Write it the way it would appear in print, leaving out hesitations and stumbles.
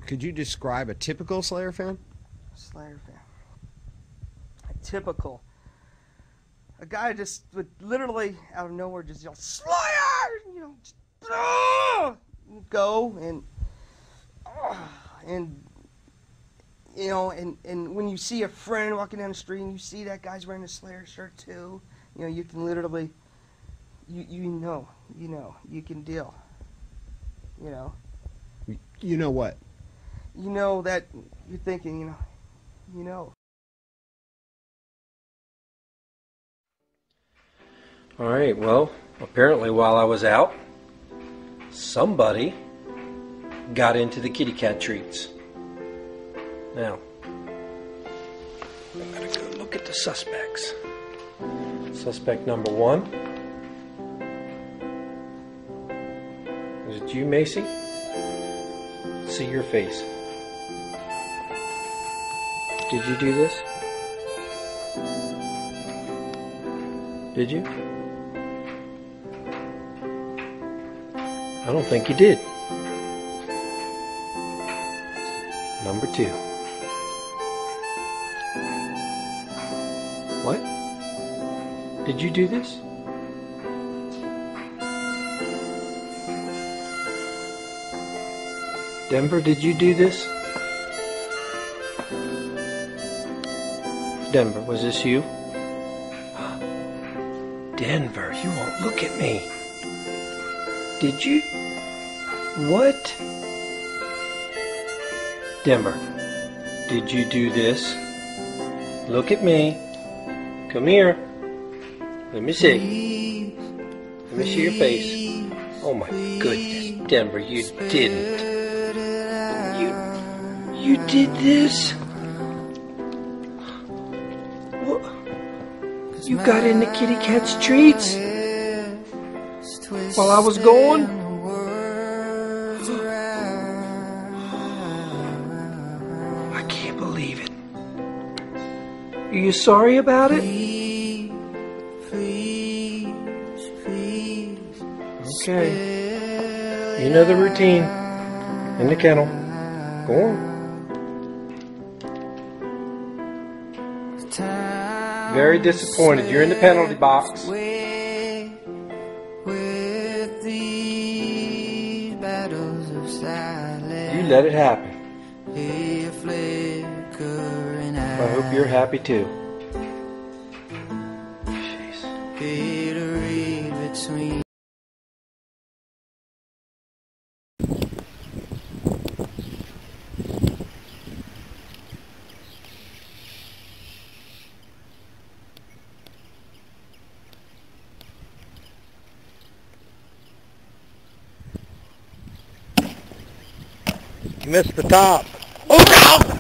Could you describe a typical Slayer fan? Slayer fan. A typical. A guy just would literally out of nowhere just yell Slayer, you know, just, go and you know, and when you see a friend walking down the street and you see that guy's wearing a Slayer shirt too, you know, you can literally, you know, you can deal, you know. You know what? You know that you're thinking, you know. All right, well, apparently while I was out, somebody got into the kitty cat treats. Now, I'm going to go look at the suspects. Suspect number 1. Is it you, Macy? See your face. Did you do this? Did you? I don't think you did. Number 2. What? Did you do this? Denver, did you do this? Denver, was this you? Denver, you won't look at me. Did you? What? Denver, did you do this? Look at me. Come here. Let me see. Let me see your face. Oh my goodness, Denver, you didn't. You did this? What? You got into kitty cat's treats? While I was gone? I can't believe it. Are you sorry about it? Okay. You know the routine. In the kennel. Go on. Very disappointed. You're in the penalty box. You let it happen. I hope you're happy too. Jeez. You missed the top. Oh, no!